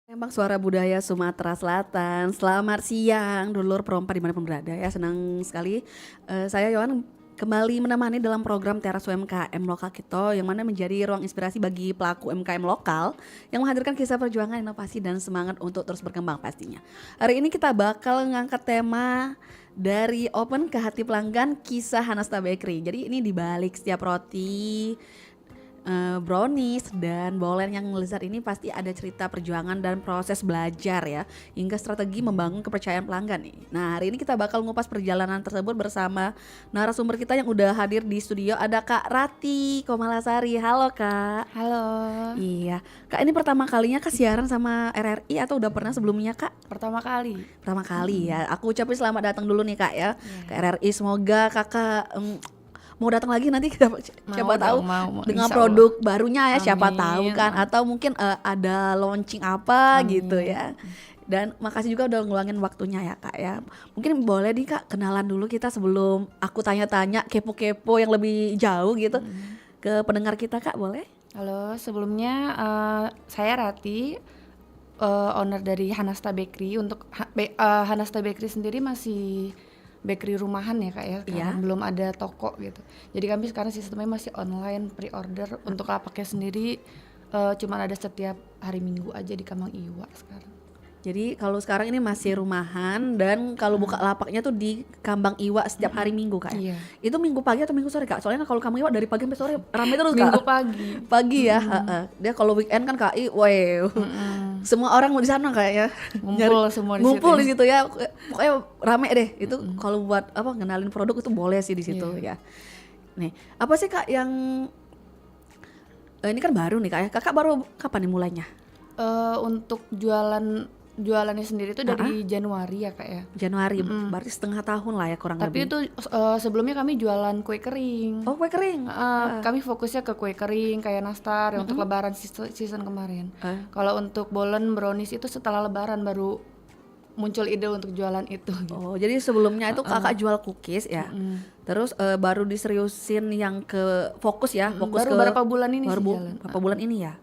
Tembang Suara Budaya Sumatera Selatan. Selamat siang, dulur perompa dimanapun berada ya. Senang sekali saya Yohan kembali menemani dalam program Teras UMKM Lokal Kito yang mana menjadi ruang inspirasi bagi pelaku UMKM lokal yang menghadirkan kisah perjuangan, inovasi dan semangat untuk terus berkembang pastinya. Hari ini kita bakal ngangkat tema dari open ke hati pelanggan, kisah Hanasta Bakery. Jadi ini dibalik setiap roti, brownies dan bolen yang lezat ini pasti ada cerita perjuangan dan proses belajar ya, hingga strategi membangun kepercayaan pelanggan nih. Nah, hari ini kita bakal ngupas perjalanan tersebut bersama narasumber kita yang udah hadir di studio. Ada Kak Rati Komalasari. Halo Kak. Halo, Iya, Kak, ini pertama kalinya Kak siaran sama RRI atau udah pernah sebelumnya Kak? pertama kali. Pertama kali ya. Aku ucapin selamat datang dulu nih Kak ya, ke RRI. Semoga Kakak mau datang lagi nanti siapa tahu Mau, dengan insya produk barunya ya, siapa Amin. tahu kan, atau mungkin ada launching apa gitu ya. Dan makasih juga udah ngeluangin waktunya ya Kak ya. Mungkin boleh nih Kak kenalan dulu kita sebelum aku tanya-tanya kepo-kepo yang lebih jauh gitu ke pendengar kita Kak, boleh? Halo, sebelumnya saya Rati, owner dari Hanasta Bakery. Untuk Hanasta Bakery sendiri masih bakery rumahan ya Kak ya, sekarang Iya. belum ada toko gitu. Jadi kami sekarang sistemnya masih online pre-order. Untuk lapaknya sendiri cuma ada setiap hari Minggu aja di Kemang Iwa sekarang. Jadi kalau sekarang ini masih rumahan dan kalau buka lapaknya tuh di Kambang Iwa setiap hari Minggu Kak ya? Iya. Itu Minggu pagi atau Minggu sore Kak? Soalnya kalau Kambang Iwa dari pagi sampai sore ramai terus Kak. Minggu pagi. Pagi ya, heeh. Dia kalau weekend kan KI, wow. Semua orang mau di sana kayaknya. Ngumpul semua di situ Ngumpul ya. di situ ya. Pokoknya rame deh. Itu kalau buat apa ngenalin produk itu boleh sih di situ ya. Nih, apa sih Kak yang ini kan baru nih Kak ya. Kakak baru kapan nih mulainya? Untuk jualannya sendiri itu dari Januari ya Kak ya. Januari, berarti setengah tahun lah ya kurang Tapi lebih. itu sebelumnya kami jualan kue kering. Oh, kue kering. Kami fokusnya ke kue kering kayak nastar yang untuk lebaran season kemarin. Kalau untuk bolen brownies itu setelah lebaran baru muncul ide untuk jualan itu. Gitu. Oh, jadi sebelumnya itu kakak jual cookies ya. Terus baru diseriusin yang ke fokus ya, fokus Baru ke beberapa bulan ini baru sih jalan. berapa bulan ini ya.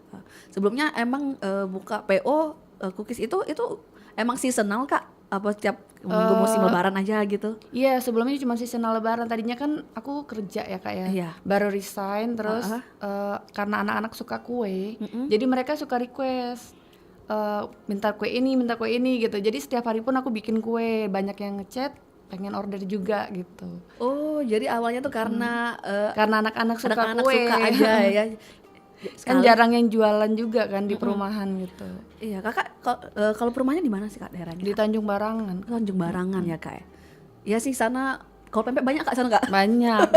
Sebelumnya emang buka PO cookies itu emang seasonal Kak? Apa setiap minggu musim lebaran aja gitu? Iya, sebelumnya cuma seasonal lebaran. Tadinya kan aku kerja ya Kak ya. Iya. Baru resign terus karena anak-anak suka kue. Jadi mereka suka request minta kue ini gitu. Jadi setiap hari pun aku bikin kue. Banyak yang ngechat pengen order juga gitu. Oh, jadi awalnya tuh karena Karena anak-anak suka anak-anak kue. suka aja ya. Kan jarang yang jualan juga kan di perumahan gitu. Iya, kakak kalau perumahannya di mana sih Kak daerahnya? Di Tanjung Barangan. Tanjung Barangan ya Kak ya. Iya sih sana kalau pempek banyak Kak sana Kak. Banyak.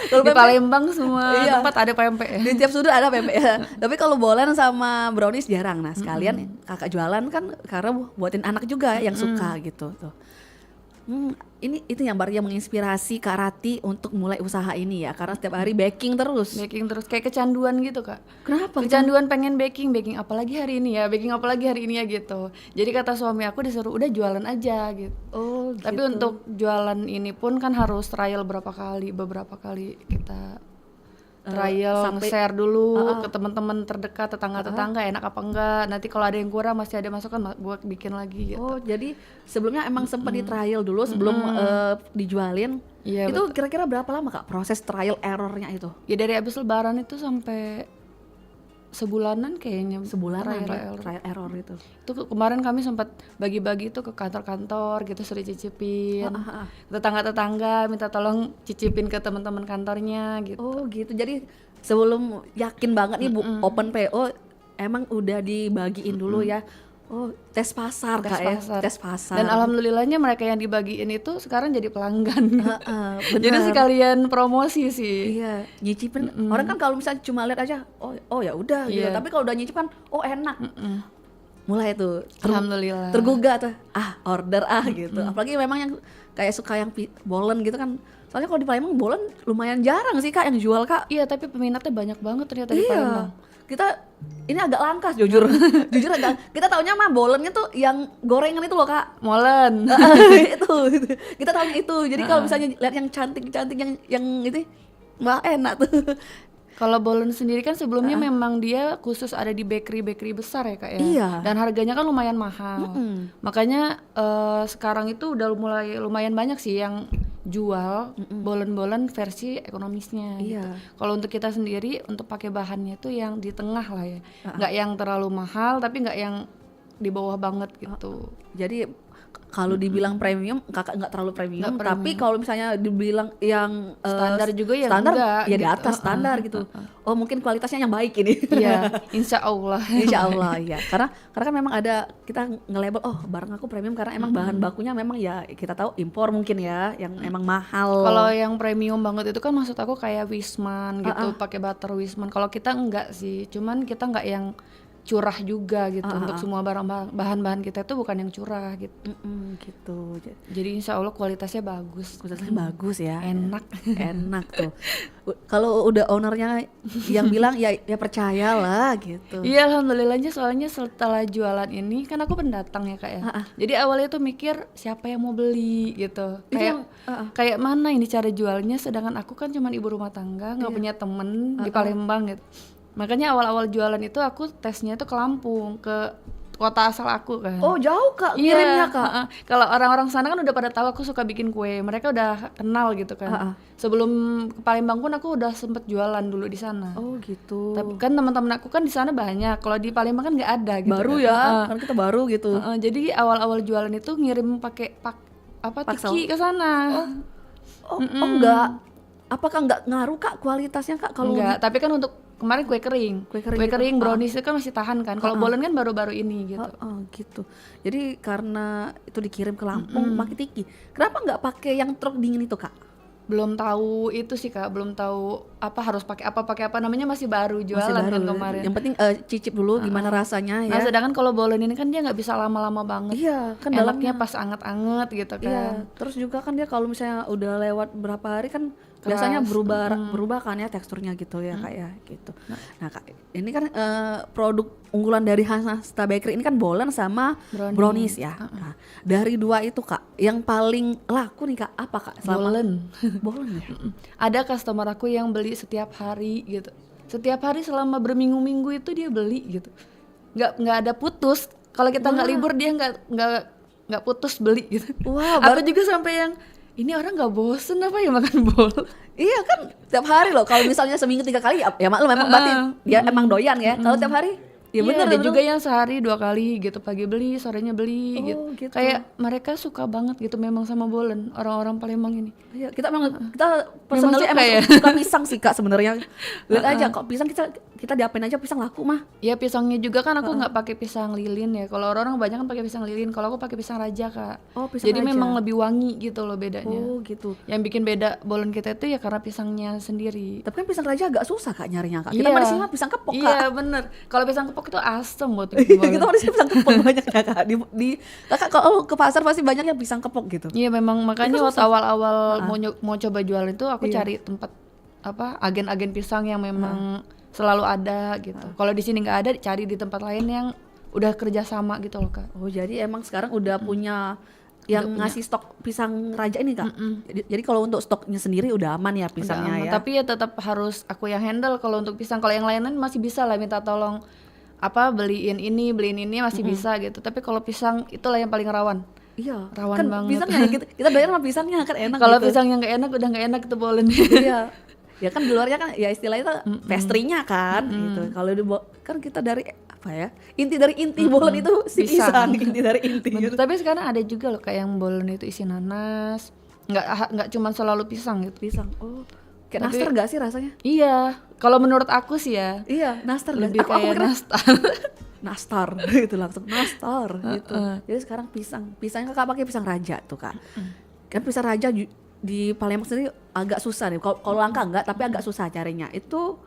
Kalau Di pempek- Palembang semua Iya. tempat ada pempek. Di tiap sudut ada pempek ya. Tapi kalau bolen sama brownies jarang. Nah, sekalian kakak jualan kan karena buatin anak juga yang suka gitu tuh. Ini itu yang berarti yang menginspirasi Kak Rati untuk mulai usaha ini ya, karena setiap hari baking terus. Baking terus kayak kecanduan gitu Kak. Kenapa? Kecanduan pengen baking apalagi hari ini ya, baking apalagi hari ini ya gitu. Jadi kata suami aku disuruh udah jualan aja gitu. Oh, Tapi untuk jualan ini pun kan harus trial beberapa kali kita trial sampai- share dulu ke teman-teman terdekat, tetangga-tetangga enak apa enggak. Nanti kalau ada yang kurang masih ada masukan buat bikin lagi gitu. Oh, jadi sebelumnya emang sempat di trial dulu sebelum dijualin. Iya, Itu kira-kira berapa lama Kak proses trial errornya itu? Ya dari abis lebaran itu sampai sebulanan kayaknya. Sebulanan trial. trial error itu. Itu kemarin kami sempat bagi-bagi itu ke kantor-kantor gitu, suruh cicipin. Tetangga-tetangga minta tolong cicipin ke teman-teman kantornya gitu. Oh, gitu. Jadi sebelum yakin banget nih open PO emang udah dibagiin dulu ya. Oh, tes pasar Kak ya. Tes pasar. Dan alhamdulillahnya mereka yang dibagiin itu sekarang jadi pelanggan. Jadi benar. sekalian promosi sih. Iya, nyicipin. Orang kan kalau misalnya cuma lihat aja, oh ya udah gitu. Iya. Tapi kalau udah nyicip kan, oh enak. Mulai tuh Alhamdulillah. tergugah tuh. Order gitu. Apalagi memang yang kayak suka yang bolen gitu kan. Soalnya kalau di Palembang bolen lumayan jarang sih Kak yang jual Kak. Iya, tapi peminatnya banyak banget ternyata di Palembang. Kita ini agak langka jujur. Jujur agak. Kita taunya mah bolennya tuh yang gorengan itu loh Kak. Molen. itu. Kita tahunya itu. Jadi kalau misalnya lihat yang cantik-cantik yang itu wah enak tuh. Kalau Bolen sendiri kan sebelumnya memang dia khusus ada di bakery besar ya Kak ya. Iya. Dan harganya kan lumayan mahal. Makanya sekarang itu udah mulai lumayan banyak sih yang jual bolen-bolen versi ekonomisnya. Iya. Gitu. Kalau untuk kita sendiri untuk pakai bahannya tuh yang di tengah lah ya, nggak yang terlalu mahal tapi nggak yang di bawah banget gitu. Jadi kalau dibilang premium, kakak nggak terlalu premium, Nggak tapi kalau misalnya dibilang yang Standar juga ya standar, enggak, ya di gitu. atas standar gitu. Oh mungkin kualitasnya yang baik ini. Iya, insya Allah. Insya Allah ya. Karena kan memang ada kita nge-label oh barang aku premium karena emang bahan bakunya memang ya kita tahu impor mungkin ya yang emang mahal. Kalau yang premium banget itu kan maksud aku kayak Wisman gitu, pakai butter Wisman. Kalau kita enggak sih, cuman kita enggak yang curah juga gitu. Untuk semua bahan-bahan kita itu bukan yang curah gitu. Gitu. Jadi insya Allah kualitasnya bagus. Kualitasnya bagus ya. Enak. Enak tuh. Kalau udah ownernya yang bilang ya percayalah gitu. Iya alhamdulillahnya soalnya setelah jualan ini kan aku pendatang ya Kak ya. Jadi awalnya tuh mikir siapa yang mau beli gitu. Kayak mana ini cara jualnya, sedangkan aku kan cuma ibu rumah tangga, nggak punya temen di Palembang gitu. Makanya awal-awal jualan itu aku tesnya itu ke Lampung, ke kota asal aku kan. Oh jauh Kak Iya, ngirimnya Kak. Kalau orang-orang sana kan udah pada tahu aku suka bikin kue, mereka udah kenal gitu kan. Sebelum ke Palembang pun aku udah sempet jualan dulu di sana. Oh gitu. Tapi kan teman-teman aku kan di sana banyak, kalau di Palembang kan nggak ada gitu. Baru kan. ya, kan kita baru gitu. Jadi awal-awal jualan itu ngirim pakai tiki ke sana. Oh enggak. Apakah enggak ngaruh Kak kualitasnya Kak kalau Enggak, tapi kan untuk kemarin kue kering gitu. brownies itu kan masih tahan kan. Kalau bolen kan baru-baru ini gitu. Gitu. Jadi karena itu dikirim ke Lampung pakai tiki. Kenapa nggak pakai yang truk dingin itu Kak? Belum tahu itu sih Kak, belum tahu harus pakai apa namanya masih baru jualan Masih baru. kan kemarin. Yang penting cicip dulu gimana rasanya ya. Nah, sedangkan kalau bolen ini kan dia nggak bisa lama-lama banget. Iya, kan Enaknya pas anget-anget gitu kan. Iya, terus juga kan dia kalau misalnya udah lewat berapa hari kan biasanya berubah kan ya teksturnya gitu ya Kak ya gitu. Nah Kak, ini kan produk unggulan dari Hasta Bakery ini kan bolen sama brownies ya. Nah, dari dua itu Kak, yang paling laku nih Kak apa Kak? Bolen ya. Ada customer aku yang beli setiap hari gitu. Setiap hari selama berminggu-minggu itu dia beli gitu. Nggak ada putus. Kalau kita nggak libur dia nggak putus beli gitu. Wah, aku juga sampai yang ini orang nggak bosen apa ya makan bol? Iya kan tiap hari loh. Kalau misalnya seminggu 3 kali ya maklum memang berarti dia emang doyan ya. Kalau tiap hari ya bener ada juga yang sehari 2 kali gitu, pagi beli sorenya beli gitu. Kayak mereka suka banget gitu memang sama bolen orang-orang Palembang ini. Iya, kita personally emang suka pisang sih Kak sebenarnya. Lihat aja kok pisang kita diapain aja pisang laku mah. Ya pisangnya juga kan aku nggak pakai pisang lilin ya. Kalau orang banyak kan pakai pisang lilin, kalau aku pakai pisang raja Kak. Oh, pisang jadi raja. memang lebih wangi gitu loh bedanya. Oh gitu. Yang bikin beda bolen kita itu ya karena pisangnya sendiri. Tapi kan pisang raja agak susah Kak nyarinya Kak. Kita pada sini mah pisang kepok Kak. Iya bener. Kalau pisang kepok itu asem buat kita pada sini pisang kepok banyak ya Kak. Di Kakak kalau ke pasar pasti banyak yang pisang kepok gitu. Iya memang makanya waktu awal-awal mau coba jualan itu aku cari tempat agen-agen pisang yang memang selalu ada gitu. Kalau di sini nggak ada, cari di tempat lain yang udah kerja sama gitu loh Kak. Oh jadi emang sekarang udah punya yang ngasih stok pisang raja ini Kak. Jadi kalau untuk stoknya sendiri udah aman ya pisangnya ya. Tapi ya tetap harus aku yang handle kalau untuk pisang. Kalau yang lain masih bisa lah minta tolong beliin ini masih bisa gitu. Tapi kalau pisang itulah yang paling rawan. Iya, rawan kan banget. Pisangnya kita bayar sama pisangnya kan enak. Kalau gitu. pisang yang nggak enak udah nggak enak itu bolen. Iya. Ya kan di luarnya kan ya istilahnya itu pastry-nya kan gitu. Kalau kan kita dari inti dari inti bolen itu si pisang, inti dari inti gitu. Tapi sekarang ada juga loh kayak yang bolen itu isi nanas, nggak cuma selalu pisang gitu. Pisang. Oh, kayak nastar gak sih rasanya? Iya, kalau menurut aku sih ya. Iya, nastar lebih kayak nastar. Nastar gitu langsung nastar gitu. Jadi sekarang pisangnya Kakak pakai pisang raja tuh Kak. Kan pisang raja di Palembang sendiri agak susah nih. Kalau langka enggak, tapi agak susah carinya. Itu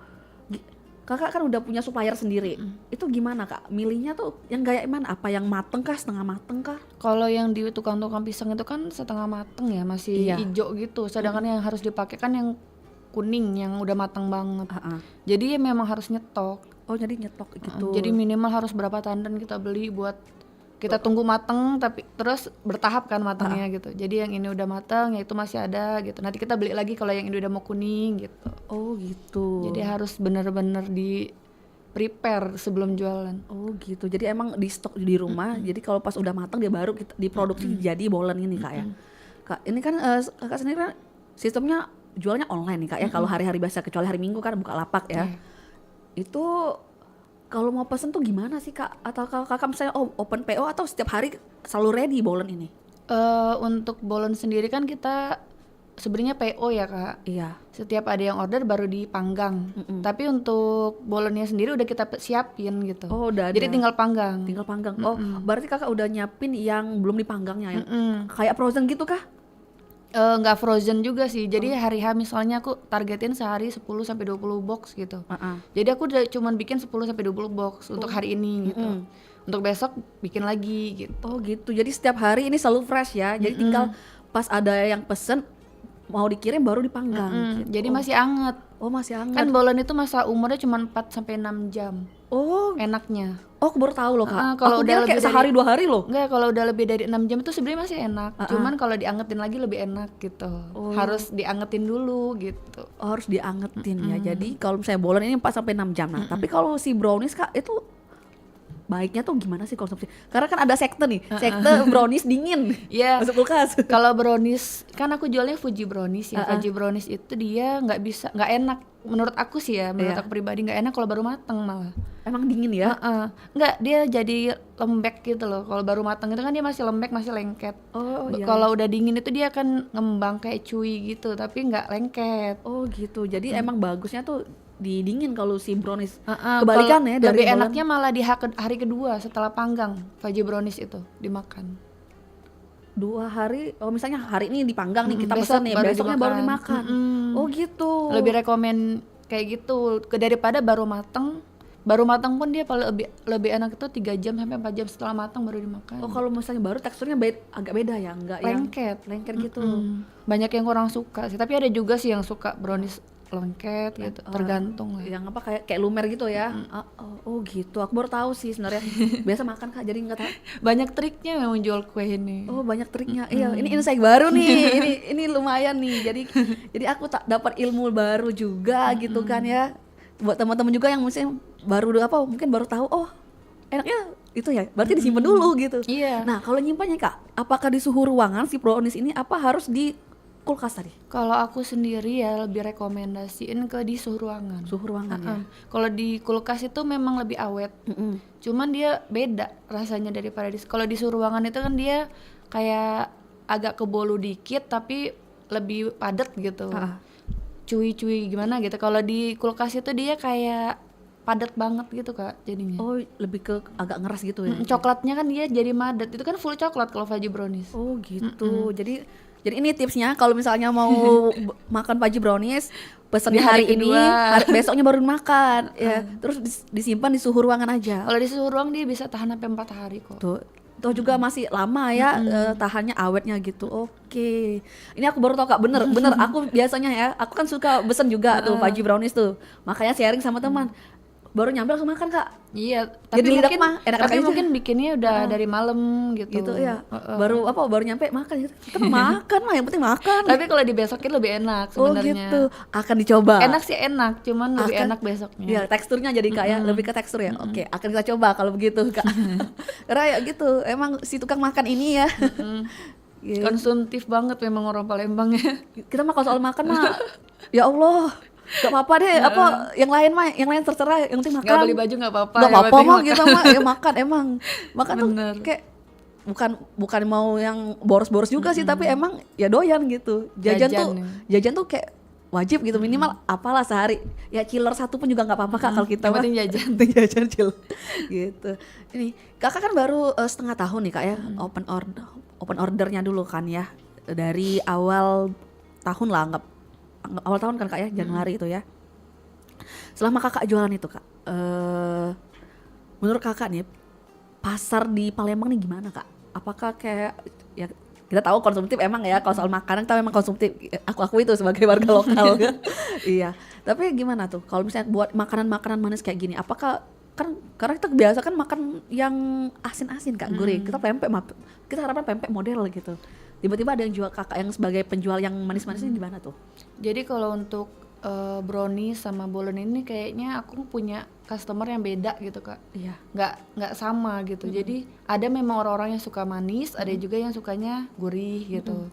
Kakak kan udah punya supplier sendiri. Itu gimana Kak? Milihnya tuh yang kayak mana? Apa yang mateng kah, setengah mateng kah? Kalau yang di tukang-tukang pisang itu kan setengah mateng ya, masih hijau gitu. Sedangkan yang harus dipakai kan yang kuning yang udah mateng banget. Jadi ya memang harus nyetok. Oh jadi nyetok gitu. Jadi minimal harus berapa tandan kita beli buat kita tunggu mateng, tapi terus bertahap kan matangnya gitu. Jadi yang ini udah mateng, ya itu masih ada gitu. Nanti kita beli lagi kalau yang ini udah mau kuning gitu. Oh gitu. Jadi harus bener-bener di prepare sebelum jualan. Oh gitu. Jadi emang di stok di rumah. Jadi kalau pas udah matang dia baru kita diproduksi jadi bolen ini Kak ya. Kak, ini kan Kakak sendiri kan sistemnya jualnya online nih Kak ya. Kalau hari-hari biasa kecuali hari Minggu kan buka lapak ya. Itu kalau mau pesen tuh gimana sih Kak? Atau kalau Kakak misalnya open PO atau setiap hari selalu ready bolen ini? Untuk bolen sendiri kan kita sebenarnya PO ya Kak. Iya. Setiap ada yang order baru dipanggang. Tapi untuk bolennya sendiri udah kita siapin gitu. Oh udah ada. Jadi tinggal panggang. Tinggal panggang. Oh berarti Kakak udah nyiapin yang belum dipanggangnya ya? Kayak frozen gitu kah? Nggak frozen juga sih. Jadi hari H misalnya aku targetin sehari 10 sampai 20 box gitu. Jadi aku udah cuman bikin 10 sampai 20 box untuk hari ini gitu. Untuk besok bikin lagi gitu. Oh gitu. Jadi setiap hari ini selalu fresh ya. Jadi tinggal pas ada yang pesen mau dikirim baru dipanggang. Gitu. Jadi masih anget. Oh masih hangat. Kan bolen itu masa umurnya cuma 4 sampai 6 jam. Oh enaknya. Oh aku baru tahu loh Kak. Kalau aku udah kayak lebih sehari 2 hari loh. Enggak, kalau udah lebih dari 6 jam itu sebenarnya masih enak. Cuman kalau diangetin lagi lebih enak gitu. Harus diangetin dulu gitu. Oh, harus diangetin ya. Jadi kalau misalnya bolen ini 4 sampai 6 jam. Nah, tapi kalau si brownies Kak itu baiknya tuh gimana sih konsumsi? Karena kan ada sekte nih. Sekte brownies dingin. Iya. Masuk kulkas. Kalau brownies kan aku jualnya Fuji brownies ya. Fuji brownies itu dia nggak enak. Menurut aku sih ya, menurut aku pribadi nggak enak kalau baru mateng malah. Emang dingin ya? Nggak, dia jadi lembek gitu loh. Kalau baru mateng itu kan dia masih lembek, masih lengket. Oh iya. Kalau udah dingin itu dia akan ngembang kayak cuy gitu, tapi nggak lengket. Oh gitu. Jadi emang bagusnya tuh didingin kalau si brownies. Kebalikan ya dari lebih enaknya malah di hari kedua setelah panggang Fuji brownies itu dimakan. 2 hari, oh misalnya hari ini dipanggang nih kita besok pesan nih, baru besoknya baru dimakan. Oh gitu. Lebih rekomen kayak gitu daripada baru mateng. Baru matang pun dia paling lebih enak itu 3 jam sampai 4 jam setelah matang baru dimakan. Oh kalau misalnya baru teksturnya agak beda ya, enggak lengket. Yang lengket gitu. Banyak yang kurang suka sih, tapi ada juga sih yang suka brownies lengket gitu, tergantung lah. Yang apa kayak lumer gitu ya. Oh gitu. Aku baru tahu sih sebenarnya. Biasa makan Kak, jadi enggak tahu. Banyak triknya memang jual kue ini. Oh, banyak triknya. Iya, ini insight baru nih. ini lumayan nih. Jadi aku tak dapat ilmu baru juga gitu kan ya. Buat teman-teman juga yang mungkin mungkin baru tahu, oh enaknya itu ya, berarti disimpan dulu gitu. Iya. Nah kalau nyimpannya Kak, apakah di suhu ruangan si brownies ini apa harus di kulkas tadi? Kalau aku sendiri ya lebih rekomendasiin ke di suhu ruangan. Suhu ruangan ya. Kalau di kulkas itu memang lebih awet. Cuman dia beda rasanya daripada kalau di suhu ruangan itu kan dia kayak agak kebolu dikit tapi lebih padat gitu. Cuy-cuy gimana gitu. Kalau di kulkas itu dia kayak padat banget gitu Kak jadinya. Oh, lebih ke agak ngeras gitu ya. Coklatnya kan dia jadi madat. Itu kan full coklat kalau Fuji brownies. Oh, gitu. Jadi ini tipsnya kalau misalnya mau makan Fuji brownies, pesen hari ini, besoknya baru makan ya. Terus disimpan di suhu ruangan aja. Kalau di suhu ruang dia bisa tahan sampai 4 hari kok. Tuh juga masih lama ya tahannya awetnya gitu. Oke. Ini aku baru tahu Kak, bener aku biasanya ya, aku kan suka pesen juga tuh Fuji brownies tuh. Makanya sharing sama teman. Baru nyampe langsung makan Kak. Iya, tapi mungkin enak-enak tapi aja. Mungkin bikinnya udah dari malam gitu. Gitu ya. Baru nyampe makan gitu. Kita makan mah, yang penting makan. Tapi kalau dibesokin lebih enak sebenarnya. Oh gitu. Akan dicoba. Enak sih enak, cuman lebih enak besoknya. Ya, teksturnya jadi kayak lebih ke tekstur ya. Oke, akan kita coba kalau begitu Kak. Karena ya gitu, emang si tukang makan ini ya. Konsumtif banget memang orang Palembang ya. Kita mah kalau soal makan mah ya Allah. Gak apa-apa deh, yang lain terserah, yang penting makan. Gak beli baju gak apa-apa. Gak apa-apa mah gitu mah, ya makan emang. Makan tuh kayak bukan mau yang boros-boros juga sih, tapi emang ya doyan gitu. Jajan tuh kayak wajib gitu, minimal apalah sehari. Ya chiller 1 pun juga gak apa-apa Kak kalau kita mah. Yang penting jajan chill. Gitu. Ini Kakak kan baru setengah tahun nih Kak ya, open ordernya dulu kan ya. Dari awal tahun lah, awal tahun kan Kak ya, Januari itu ya. Selama Kakak jualan itu Kak, menurut Kakak nih pasar di Palembang nih gimana Kak? Apakah kayak ya kita tahu konsumtif emang ya, kalau soal makanan kita memang konsumtif, aku itu sebagai warga lokal kan. Iya. Tapi gimana tuh kalau misalnya buat makanan manis kayak gini, apakah kan karena kita biasa kan makan yang asin-asin Kak, gurih. Kita pempek kita harapan pempek model gitu. Tiba-tiba ada yang jual kakak yang sebagai penjual yang manis-manis ini di mana tuh? Jadi kalau untuk brownies sama bolen ini kayaknya aku punya customer yang beda gitu Kak. Iya. Nggak sama gitu. Jadi ada memang orang-orang yang suka manis, ada juga yang sukanya gurih gitu.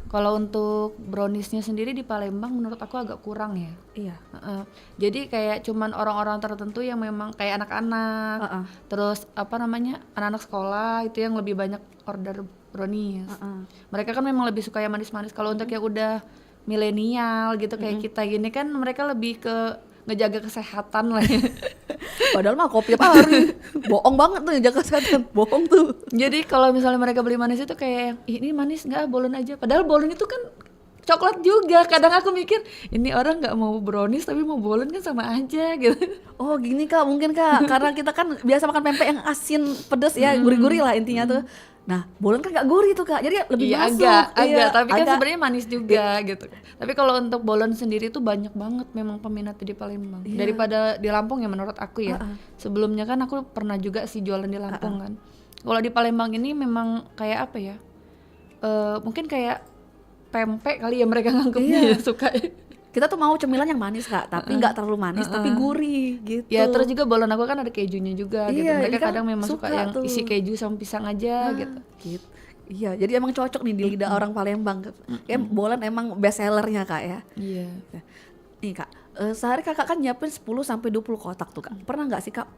Kalau untuk browniesnya sendiri di Palembang menurut aku agak kurang ya. Iya. Jadi kayak cuman orang-orang tertentu yang memang kayak anak-anak, terus apa namanya anak-anak sekolah itu yang lebih banyak order brownies. Mereka kan memang lebih suka yang manis-manis. Kalau untuk yang udah milenial gitu kayak kita gini kan mereka lebih ke ngejaga kesehatan lah ya. Padahal mah kopi tiap hari. Bohong banget tuh jaga kesehatan. Bohong tuh. Jadi kalau misalnya mereka beli manis itu kayak "Ih, ini manis nggak, bolen aja." Padahal bolen itu kan coklat juga. Kadang aku mikir ini orang nggak mau brownies tapi mau bolen kan sama aja gitu. Oh gini Kak, mungkin Kak, karena kita kan biasa makan pempek yang asin, pedes ya, gurih-gurih lah intinya tuh. Nah, bolen kan gak gurih tuh Kak, jadi lebih Iya masuk. agak, tapi kan agak. sebenarnya manis juga gitu. Tapi kalau untuk bolen sendiri tuh banyak banget memang peminatnya di Palembang. Daripada di Lampung ya menurut aku ya. Sebelumnya kan aku pernah juga sih jualan di Lampung kan. Kalau di Palembang ini memang kayak apa ya? Mungkin kayak pempek kali ya mereka nganggepnya ya suka. Kita tuh mau cemilan yang manis Kak, tapi nggak terlalu manis, tapi gurih gitu. Ya terus juga bolen aku kan ada kejunya juga gitu. Iya, Mereka ini kan kadang memang suka yang tuh. isi keju sama pisang aja gitu. Gitu. Iya, jadi emang cocok nih di lidah orang Palembang. Kayak bolen emang best sellernya Kak ya. Iya. Nih Kak, sehari Kakak kan nyiapin 10 sampai 20 kotak tuh Kak. Pernah nggak sih Kak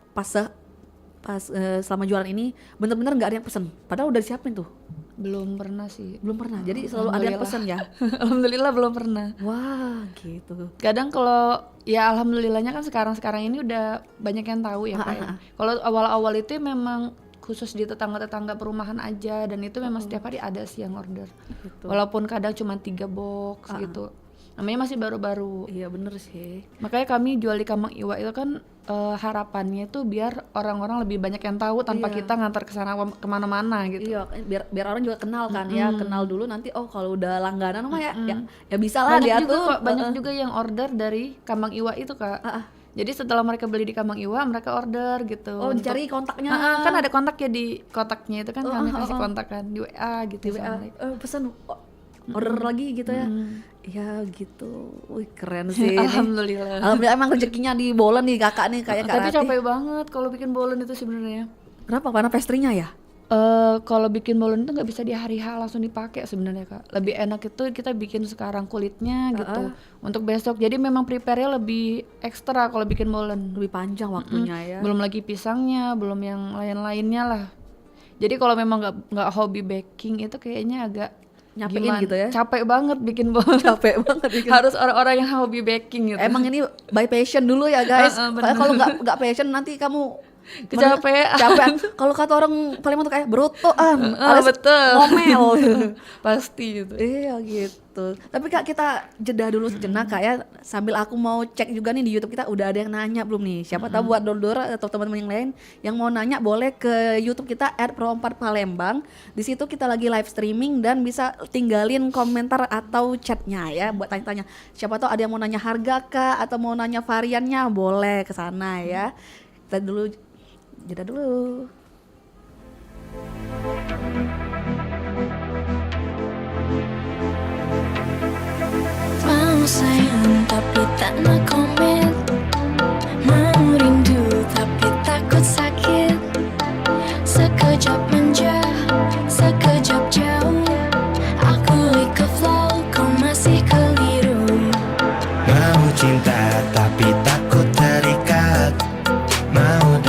selama jualan ini bener-bener nggak ada yang pesen? Padahal udah disiapin tuh. Belum pernah sih. Belum pernah. Jadi selalu ada yang pesen ya. Alhamdulillah belum pernah. Wah, gitu. Kadang kalau ya alhamdulillahnya kan sekarang ini udah banyak yang tahu ya Kak ya. Kalau awal-awal itu memang khusus di tetangga-tetangga perumahan aja dan itu memang setiap hari ada sih yang order. Gitu. Walaupun kadang cuma 3 box gitu. Namanya masih baru-baru. Iya bener sih. Makanya kami jual di Kamang Iwa itu kan harapannya itu biar orang-orang lebih banyak yang tahu tanpa kita ngantar ke sana kemana-mana gitu. Iya, biar orang juga kenal kan ya, kenal dulu nanti kalau udah langganan mah ya bisa lah Banyak dia juga tuh. kok, banyak juga yang order dari Kamang Iwa itu Kak. Jadi setelah mereka beli di Kamang Iwa, mereka order gitu. Oh, dicari kontaknya. Kan ada kontaknya di kotaknya itu kan kami kasih kontak kan di WA gitu. Di WA, pesan order lagi gitu ya. Ya gitu. Wih, keren sih. Alhamdulillah. Alhamdulillah emang rezekinya di bolen nih Kakak nih kayak Kak Tapi Rati. capek banget kalau bikin bolen itu sebenarnya. Kenapa? Karena pastry-nya ya? Kalau bikin bolen itu nggak bisa di hari H langsung dipakai sebenarnya Kak. Lebih enak itu kita bikin sekarang kulitnya gitu untuk besok. Jadi memang prepare-nya lebih ekstra kalau bikin bolen. Lebih panjang waktunya ya. Belum lagi pisangnya, belum yang lain-lainnya lah. Jadi kalau memang nggak hobi baking itu kayaknya agak Nyapein gitu ya. Capek banget bikin bolen. Capek banget bikin. Harus orang-orang yang hobi baking gitu. Emang ini by passion dulu ya guys. Kalau nggak passion nanti kamu kecapean. Kalau kata orang Palembang tuh kayak berotoan, betul. ngomel. Pasti gitu. Iya gitu. Tapi Kak kita jeda dulu sejenak Kak ya. Sambil aku mau cek juga nih di YouTube kita udah ada yang nanya belum nih. Siapa tahu buat Dora atau teman-teman yang lain yang mau nanya boleh ke YouTube kita @pro4palembang. Di situ kita lagi live streaming dan bisa tinggalin komentar atau chatnya ya buat tanya-tanya. Siapa tahu ada yang mau nanya harga Kak atau mau nanya variannya boleh ke sana ya. Kita dulu jeda dulu. Mau sayang tapi tak nak komen, mau rindu tapi takut sakit. Sekejap manja, sekejap jauh, aku ikut flow, kau masih keliru. Mau cinta tapi takut terikat, mau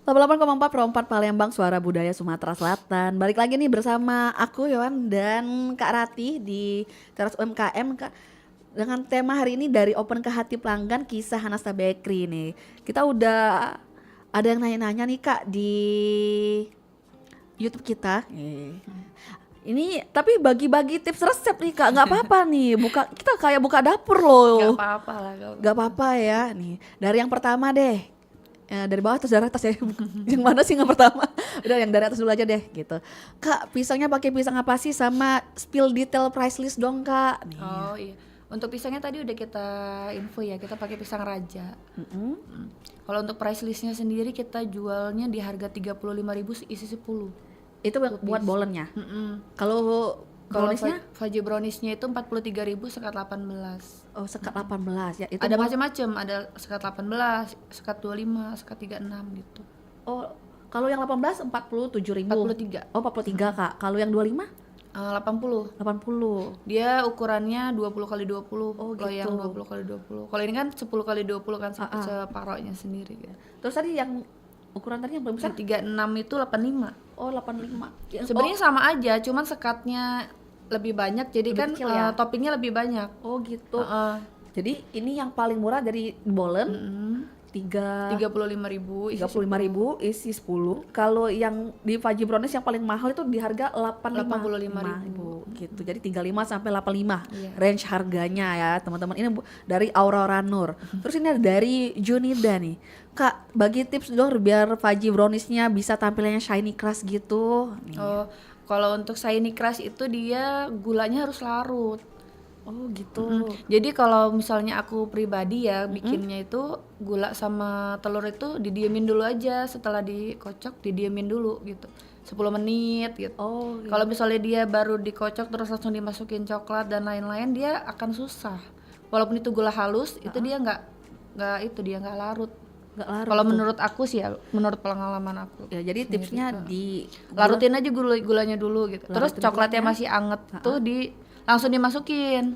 88,4 Perompat Palembang, suara budaya Sumatera Selatan. Balik lagi nih bersama aku Yohan dan Kak Rati di Teras UMKM, Kak. Dengan tema hari ini dari Open ke Hati Pelanggan, kisah Hanasta Bakery nih. Kita udah ada yang nanya-nanya nih Kak di YouTube kita. Ini tapi bagi-bagi tips resep nih Kak, nggak apa-apa nih. Kita kayak buka dapur loh. Gak apa-apa lah. Gak apa-apa ya nih. Dari yang pertama deh. Dari bawah terus dari atas ya. Yang mana sih yang pertama? Udah yang dari atas dulu aja deh gitu. Kak, pisangnya pakai pisang apa sih, sama spill detail price list dong Kak. Nih. Oh iya. Untuk pisangnya tadi udah kita info ya, kita pakai pisang raja. Kalau untuk price listnya sendiri kita jualnya di harga 35.000 isi 10. Itu buat bolennya. Kalau browniesnya? Fudgy browniesnya itu 43.000 sekat 18. Oh, sekat 18 ya. Itu Ada macam-macam, ada sekat 18, sekat 25, sekat 36 gitu. Oh, kalau yang 18 47.000. 43. Oh, 43 Kak. Kalau yang 25? 80. 80. Dia ukurannya 20 kali 20. Oh, Kalau yang gitu. 20 kali 20. Kalau ini kan 10 kali 20 kan separohnya sendiri kan. Terus tadi yang ukuran tadi yang paling besar? Yang 36 itu 85. Oh, 85. Sebenarnya sama aja, cuman sekatnya lebih banyak, jadi Lebih kan kecil ya? toppingnya lebih banyak. Oh, gitu. Jadi ini yang paling murah dari bolen. 35.000 35.000 isi 10. Kalau yang di Fudgy Brownies yang paling mahal itu di harga 85.000 gitu. Jadi 35 sampai 85 range harganya ya, teman-teman. Ini dari Aurora Nur. Terus ini ada dari Junida nih. Kak, bagi tips dong biar Fudgy Brownies-nya bisa tampilannya shiny crush gitu. Nih. Oh, kalau untuk shiny crush itu dia gulanya harus larut. Oh, gitu. Jadi kalau misalnya aku pribadi ya bikinnya itu gula sama telur itu didiemin dulu aja, setelah dikocok didiemin dulu gitu. 10 menit gitu. Oh, Kalau misalnya dia baru dikocok terus langsung dimasukin coklat dan lain-lain, dia akan susah. Walaupun itu gula halus, itu dia nggak larut. nggak larut. Kalau menurut aku sih ya, menurut pengalaman aku. Ya, jadi tipsnya di Larutin aja gulanya dulu gitu. Terus coklatnya masih anget tuh langsung dimasukin.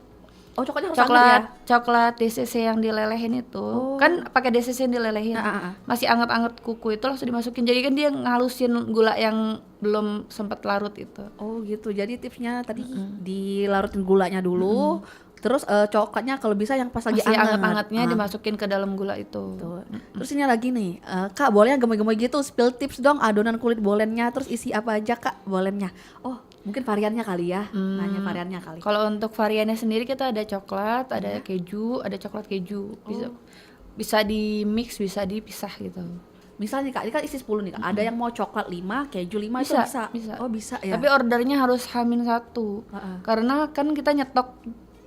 Oh, coklatnya harus anget ya? Coklat DCC yang dilelehin itu. Kan pakai DCC yang dilelehin. Masih anget-anget kuku itu langsung dimasukin. Jadi kan dia ngalusin gula yang belum sempat larut itu. Oh, gitu. Jadi tipsnya tadi dilarutin gulanya dulu. Terus coklatnya kalau bisa yang pas lagi Masih anget. anget-angetnya dimasukin ke dalam gula itu. Tuh. Terus ini lagi nih, Kak, boleh gemoy-gemoy gitu, spill tips dong adonan kulit bolennya, terus isi apa aja Kak bolennya. Oh, mungkin variannya kali ya, nanya variannya kali. Kalau untuk variannya sendiri kita ada coklat, ada keju, ada coklat keju. Bisa di mix, bisa dipisah gitu. Misalnya Kak, ini kan isi 10 nih Kak, ada yang mau coklat 5, keju 5 itu bisa? Oh, bisa ya? Tapi ordernya harus H-1 karena kan kita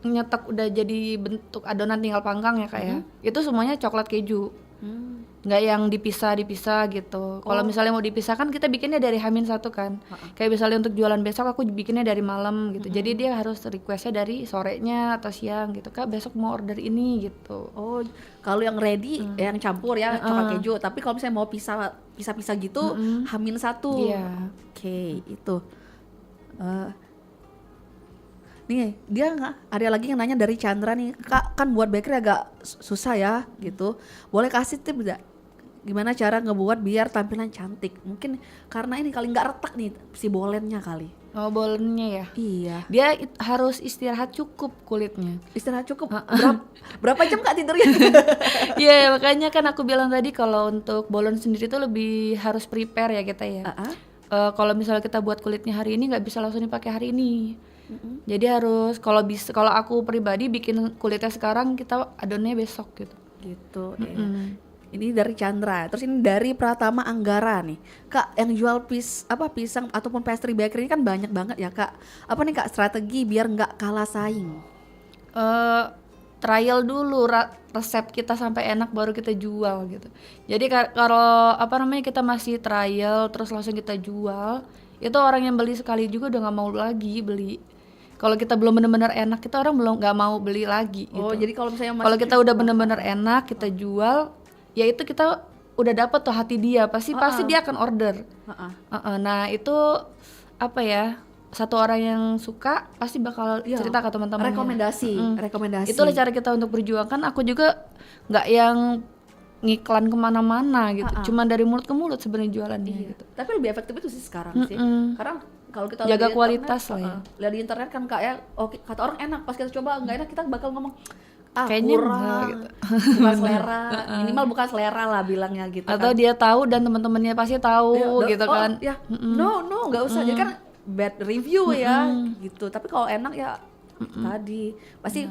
nyetok udah jadi bentuk adonan tinggal panggang ya Kak ya. Itu semuanya coklat keju. Nggak yang dipisah gitu. Kalau misalnya mau dipisah kan kita bikinnya dari H-1 kan. Kayak misalnya untuk jualan besok aku bikinnya dari malam gitu. Jadi dia harus requestnya dari sorenya atau siang gitu. Kak, besok mau order ini gitu. Oh, kalau yang ready yang campur ya coklat keju. Tapi kalau misalnya mau pisah gitu, H-1. Iya. Oke, itu. Nih, dia ada lagi yang nanya dari Chandra nih, Kak, kan buat bakery agak susah ya gitu. Boleh kasih tips gak? Gimana cara ngebuat biar tampilan cantik? Mungkin karena ini kali nggak retak nih si bolennya kali. Oh, bolennya ya? Iya. Dia harus istirahat cukup kulitnya. Istirahat cukup. Berapa jam Kak tidurnya? Iya, makanya kan aku bilang tadi kalau untuk bolen sendiri tuh lebih harus prepare ya kita ya. Kalau misalnya kita buat kulitnya hari ini nggak bisa langsung dipakai hari ini. Jadi harus kalau aku pribadi bikin kulitnya sekarang, kita adonnya besok gitu. Gitu. Ini dari Chandra. Terus ini dari Pratama Anggara nih. Kak, yang jual pisang ataupun pastry bakery ini kan banyak banget ya Kak. Apa nih Kak strategi biar nggak kalah saing? Trial dulu resep kita sampai enak baru kita jual gitu. Jadi kalau kita masih trial terus langsung kita jual, itu orang yang beli sekali juga udah nggak mau lagi beli. Kalau kita belum benar-benar enak, kita orang belum nggak mau beli lagi gitu. Oh, jadi kalau misalnya kalau kita udah benar-benar enak, kita jual, ya itu kita udah dapet tuh hati dia, pasti dia akan order. Nah itu apa ya, satu orang yang suka pasti bakal cerita ke teman-temannya. Rekomendasi. Itulah cara kita untuk berjuang. Kan aku juga nggak yang ngiklan kemana-mana gitu. Cuman dari mulut ke mulut sebenarnya jualannya gitu. Tapi lebih efektif itu sih sekarang sih. Karena kalau kita Jaga lihat di kualitas internet, lah ya. lihat di internet kan Kak ya, kata orang enak, pas kita coba nggak enak kita bakal ngomong Kayaknya kurang, enggak gitu. bukan selera, minimal bukan selera lah bilangnya gitu. Atau kan. dia tahu dan teman-temannya pasti tahu gitu kan. No, nggak usah. Jadi kan bad review ya, gitu. Tapi kalau enak ya tadi pasti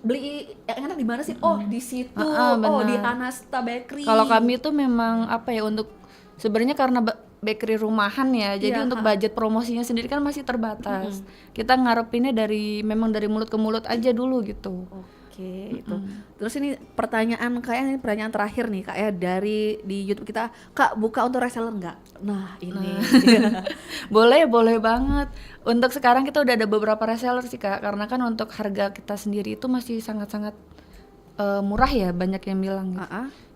beli yang enak di mana sih? Oh di situ, oh di benar. Anasta Bakery. Kalau kami tuh memang apa ya, untuk sebenarnya karena bakery rumahan ya, jadi untuk budget promosinya sendiri kan masih terbatas. Kita ngarepinnya memang dari mulut ke mulut aja dulu gitu. Oke, itu. Terus ini pertanyaan terakhir nih Kak ya, dari di YouTube kita, Kak buka untuk reseller nggak? Nah ini. Boleh banget. Untuk sekarang kita udah ada beberapa reseller sih Kak, karena kan untuk harga kita sendiri itu masih sangat-sangat murah ya, banyak yang bilang gitu.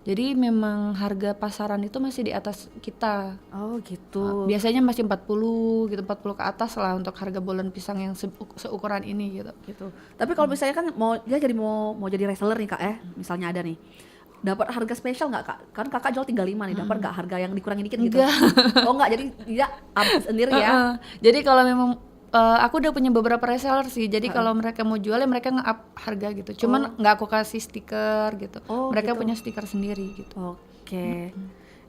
Jadi memang harga pasaran itu masih di atas kita. Oh gitu. Biasanya masih 40 gitu, 40 ke atas lah untuk harga bolen pisang yang seukuran ini gitu. Gitu. Tapi kalau misalnya kan mau jadi reseller nih Kak ya, misalnya ada nih. Dapat harga spesial nggak Kak? Kan Kakak jual 35 nih, dapat nggak harga yang dikurangi dikit gitu? Oh nggak, jadi dia up sendiri ya. Jadi kalau memang aku udah punya beberapa reseller sih. Jadi kalau mereka mau jual ya mereka nge-up harga gitu. Cuman nggak aku kasih stiker gitu. Mereka punya stiker sendiri gitu. Oke.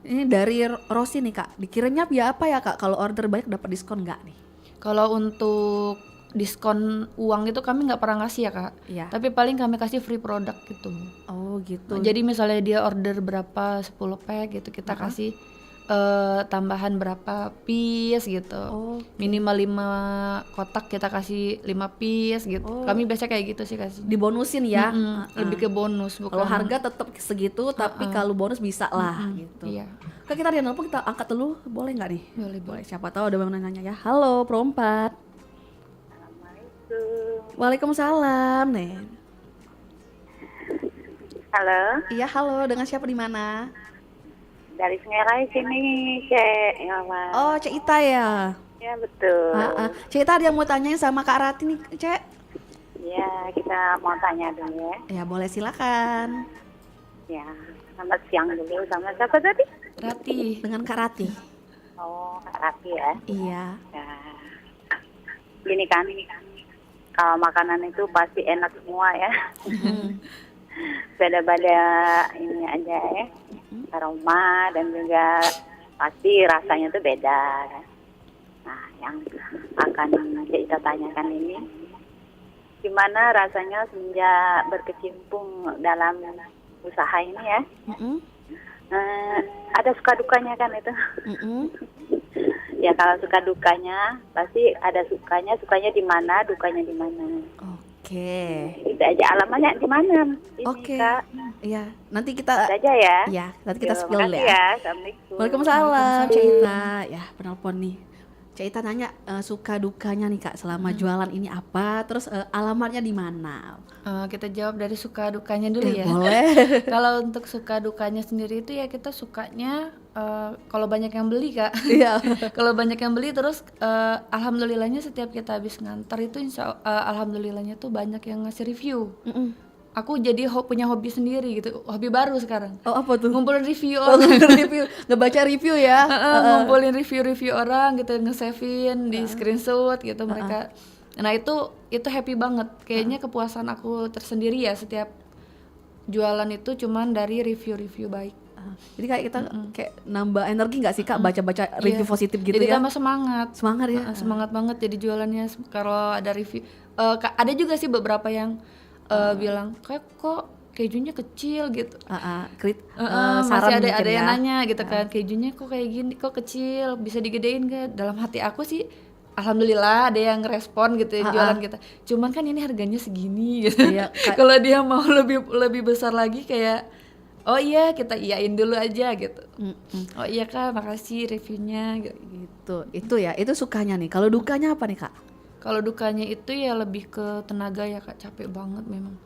Ini dari Rosi nih Kak. Dikirimnya via apa ya Kak? Kalau order banyak dapat diskon nggak nih? Kalau untuk diskon uang itu kami nggak pernah ngasih ya Kak. Iya. Tapi paling kami kasih free product gitu. Oh gitu. Jadi misalnya dia order berapa 10 pack gitu, kita kasih tambahan berapa piece gitu. Minimal 5 kotak kita kasih 5 piece gitu. Kami biasa kayak gitu sih kasih. Dibonusin ya. Lebih ke bonus bukan. Kalau harga tetap segitu, tapi kalau bonus bisa lah gitu. Iya. Kak kita ada yang nelfon, kita angkat dulu, boleh nggak nih? Boleh. Siapa tahu ada yang nanya ya. Halo Pro 4. Waalaikumsalam nih. Halo, Iya halo, dengan siapa di mana? dari Sungai Rai sini, Cek. Ya, Mas. Oh Cek Ita ya. Ya, betul. Cek Ita ada yang mau tanyain sama Kak Rati nih Cek. Ya, kita mau tanya dulu ya. Ya boleh silakan. Ya, selamat siang dulu sama siapa tadi? Rati. Dengan Kak Rati. Oh, Kak Raffi ya. Iya. Ya. Gini kan, kalau makanan itu pasti enak semua ya. Beda-beda ini aja ya. Aroma dan juga pasti rasanya tuh beda. Nah, yang akan kita tanyakan ini, gimana rasanya semenjak berkecimpung dalam usaha ini ya? Ada suka dukanya kan itu? Ya kalau suka dukanya pasti ada sukanya di mana, dukanya di mana. Oke. Itu aja, alamatnya di mana? Ini, Oke. Kak. Iya, nanti kita Itu aja ya. ya, nanti kita Yo, spill makasih ya. ya. Assalamualaikum. Waalaikumsalam Cek Ita. Ya, penelpon nih. Cek Ita nanya suka dukanya nih Kak selama jualan ini apa? Terus alamatnya di mana? Kita jawab dari suka dukanya dulu ya. Boleh. Kalau untuk suka dukanya sendiri itu ya kita sukanya kalau banyak yang beli Kak. Iya. Kalau banyak yang beli terus alhamdulillahnya setiap kita habis ngantar itu alhamdulillahnya tuh banyak yang ngasih review. Aku jadi punya hobi sendiri gitu, hobi baru sekarang. Oh apa tuh? Ngumpulin review Oh, orang. review, ngebaca review ya. Ngumpulin review orang gitu, nge-save-in di screenshot gitu mereka. Nah itu happy banget. Kayaknya kepuasan aku tersendiri ya setiap jualan itu cuman dari review-review baik. Jadi kayak kita kayak nambah energi nggak sih Kak baca-baca review positif gitu jadi ya? tambah semangat. Semangat ya. Semangat banget jadi jualannya kalau ada review. Ada juga sih beberapa yang bilang kayak kok kejunya kecil gitu. Masih ada mungkin yang ya. nanya gitu kan, kejunya kok kayak gini, kok kecil, bisa digedein gak? Dalam hati aku sih alhamdulillah ada yang respon gitu ya, jualan kita. Cuman kan ini harganya segini gitu. Iya, Kalau dia mau lebih besar lagi kayak oh iya kita iyain dulu aja gitu. Oh iya Kak, makasih reviewnya gitu. Itu ya, itu sukanya nih. Kalau dukanya apa nih Kak? Kalau dukanya itu ya lebih ke tenaga ya Kak, capek banget memang.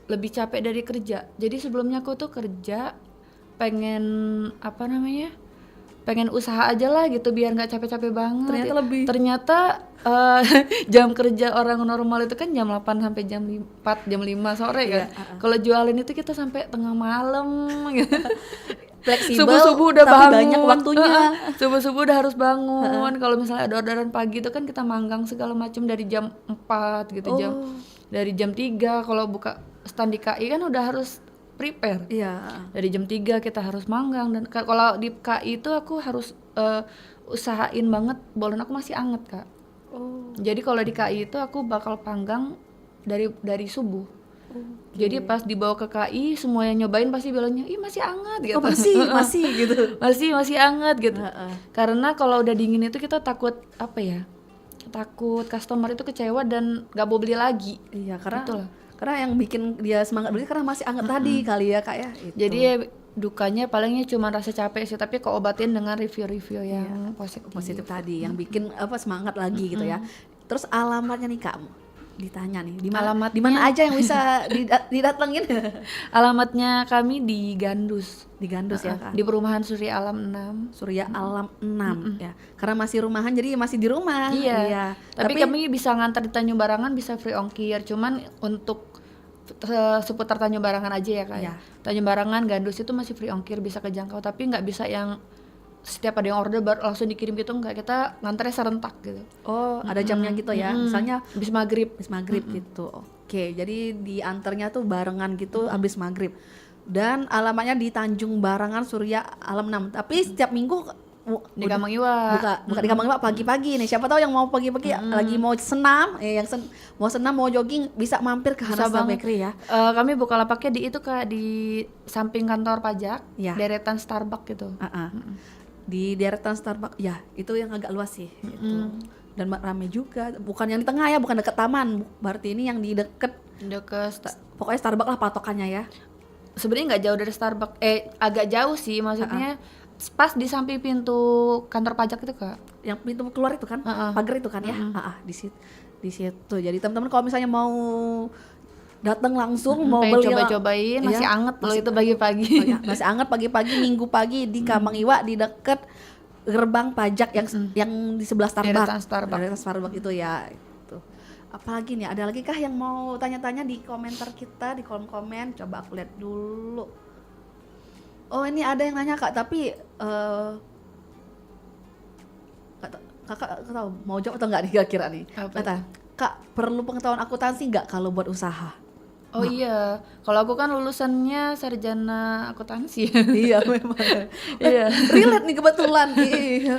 Lebih capek dari kerja. Jadi sebelumnya aku tuh kerja pengen pengen usaha aja lah gitu biar nggak capek-capek banget. Ternyata lebih. Ternyata jam kerja orang normal itu kan jam 8 sampai jam 4, jam 5 sore kan. Kalau jualan itu kita sampai tengah malam gitu. Fleksibel, Subuh-subuh udah tapi bangun. banyak waktunya. Subuh-subuh udah harus bangun. Kalau misalnya ada orderan pagi itu kan kita manggang segala macam dari jam 4 gitu, dari jam 3 kalau buka stand di KI kan udah harus prepare. Iya. Dari jam 3 kita harus manggang dan kalau di KI itu aku harus usahain banget bolen aku masih anget, Kak. Jadi kalau di KI itu aku bakal panggang dari subuh. Jadi pas dibawa ke KI semua yang nyobain pasti bilangnya, "Ih, masih anget," gitu. Oh, masih gitu. masih anget gitu. Karena kalau udah dingin itu kita takut apa ya? Takut customer itu kecewa dan gak mau beli lagi. Iya, karena Itulah. karena yang bikin dia semangat beli karena masih anget tadi kali ya, Kak ya. Itu. Jadi ya, dukanya palingnya cuma rasa capek sih, tapi keobatin dengan review-review yang positif tadi yang bikin semangat lagi gitu ya. Terus alamatnya nih Kak, ditanya nih, di mana aja yang bisa didatengin? Alamatnya kami di Gandus. Di Gandus ya Kak. Di perumahan Surya Alam 6. Surya Alam 6 ya. Karena masih rumahan jadi masih di rumah. Iya. Tapi kami bisa ngantar di Tanjung Barangan, bisa free ongkir. Cuman untuk seputar Tanjung Barangan aja ya Kak. Iya. Tanjung Barangan, Gandus itu masih free ongkir, bisa kejangkau. Tapi nggak bisa yang setiap ada yang order baru langsung dikirim gitu, enggak, kita nganternya serentak gitu. Oh, ada jamnya gitu ya. Misalnya Habis maghrib. gitu. Oke, jadi diantarnya tuh barengan gitu habis maghrib. Dan alamatnya di Tanjung Barangan Surya Alam 6. Tapi setiap minggu Di Kambang Iwa. buka di Kambang Iwa pagi-pagi nih. Siapa tahu yang mau pagi-pagi lagi mau senam, mau senam mau jogging bisa mampir ke Bisa Hanasta banget. Bakery ya. Kami buka lapaknya di itu Kak, di samping kantor pajak, Iya. deretan Starbucks gitu. Di deretan Starbucks ya, itu yang agak luas sih itu. Dan rame juga, bukan yang di tengah ya, bukan dekat taman, berarti ini yang di deket pokoknya Starbucks lah patokannya ya. Sebenarnya nggak jauh dari Starbucks, agak jauh sih, maksudnya pas di samping pintu kantor pajak itu Kak. Yang pintu keluar itu kan, pagar itu kan ya. Di situ. Jadi teman-teman kalau misalnya mau datang langsung mau Pengen beli coba-cobain, masih anget loh itu pagi-pagi. masih anget pagi-pagi Minggu pagi di Kambang Iwa di deket gerbang pajak yang di sebelah Deretan Starbucks. Starbucks. Deretan Starbucks itu ya. Itu. Apalagi nih? Ada lagi kah yang mau tanya-tanya di komentar kita di kolom komen? Coba aku lihat dulu. Oh, ini ada yang nanya Kak, tapi kakak tahu mau jawab atau nggak nih kira-kira nih? Apa? Kata Kak, perlu pengetahuan akuntansi nggak kalau buat usaha? Oh iya, kalau aku kan lulusannya sarjana akuntansi. Iya memang. Iya. Relate nih kebetulan. Iya.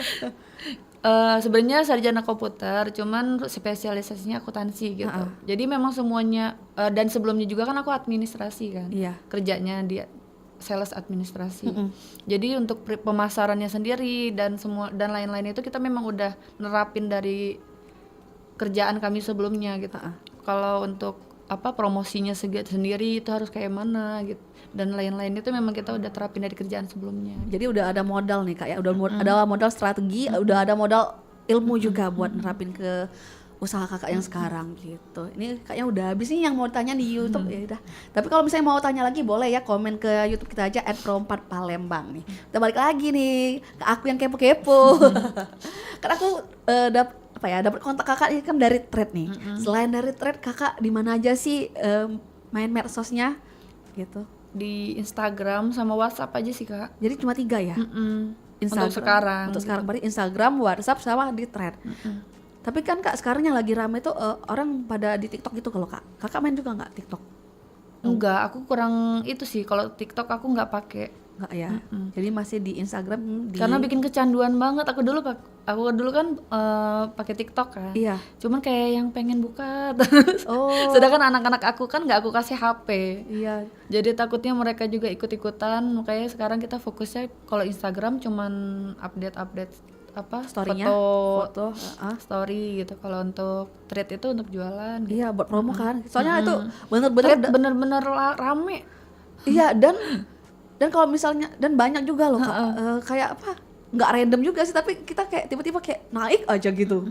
Sebenarnya sarjana komputer, cuman spesialisasinya akuntansi gitu. Jadi memang semuanya dan sebelumnya juga kan aku administrasi kan. Iya. Kerjanya di sales administrasi. Jadi untuk pemasarannya sendiri dan semua dan lain-lain itu kita memang udah nerapin dari kerjaan kami sebelumnya gitu. Kalau untuk promosinya sendiri itu harus kayak mana gitu dan lain-lain itu memang kita udah terapin dari kerjaan sebelumnya. Jadi udah ada modal nih Kak ya, ada modal strategi, udah ada modal ilmu juga buat nerapin ke usaha kakak yang sekarang gitu. Ini kayaknya udah habis nih yang mau tanya di YouTube ya udah. Tapi kalau misalnya mau tanya lagi boleh ya komen ke YouTube kita aja @pro4palembang nih. Kita balik lagi nih ke aku yang kepo-kepo. Karena aku dapat kontak kakak ini kan dari thread nih. Selain dari thread kakak di mana aja sih main medsosnya gitu? Di Instagram sama WhatsApp aja sih Kak. Jadi cuma 3 ya? Instagram. Untuk sekarang Berarti Instagram, WhatsApp sama di thread. Tapi kan Kak sekarang yang lagi rame tuh orang pada di TikTok gitu kalau Kak. Kakak main juga nggak TikTok? Enggak, aku kurang itu sih. Kalau TikTok aku nggak pakai. Nggak ya. Jadi masih di Instagram. Karena bikin kecanduan banget. Aku dulu kan pakai TikTok kan. Iya. Cuman kayak yang pengen buka. Oh. Sedangkan anak-anak aku kan nggak aku kasih HP. Iya. Jadi takutnya mereka juga ikut-ikutan. Makanya sekarang kita fokusnya kalau Instagram cuman update Story-nya, foto, story gitu. Kalau untuk thread itu untuk jualan gitu. Iya buat promo kan. Soalnya itu bener-bener Rame. Iya dan kalau misalnya dan banyak juga loh Kak, kayak nggak random juga sih tapi kita kayak tiba-tiba kayak naik aja gitu.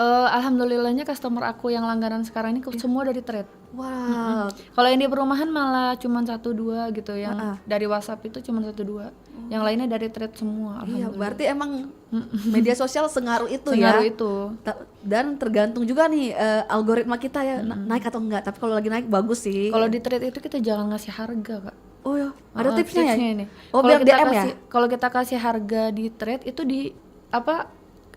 Alhamdulillahnya customer aku yang langganan sekarang ini semua dari thread. Wow. Kalau yang di perumahan malah cuma 1-2 gitu, yang dari WhatsApp itu cuma 1-2. Yang lainnya dari thread semua. Iya, Alhamdulillah. berarti emang media sosial sengaruh itu Sengaruh ya. itu. Dan tergantung juga nih algoritma kita ya naik atau enggak. Tapi kalau lagi naik bagus sih. Kalau di thread itu kita jangan ngasih harga, Kak. Oh ya, ada tipsnya ya? Ini. Oh, Kalau biar kita DM ya? Kalau kita kasih harga di thread itu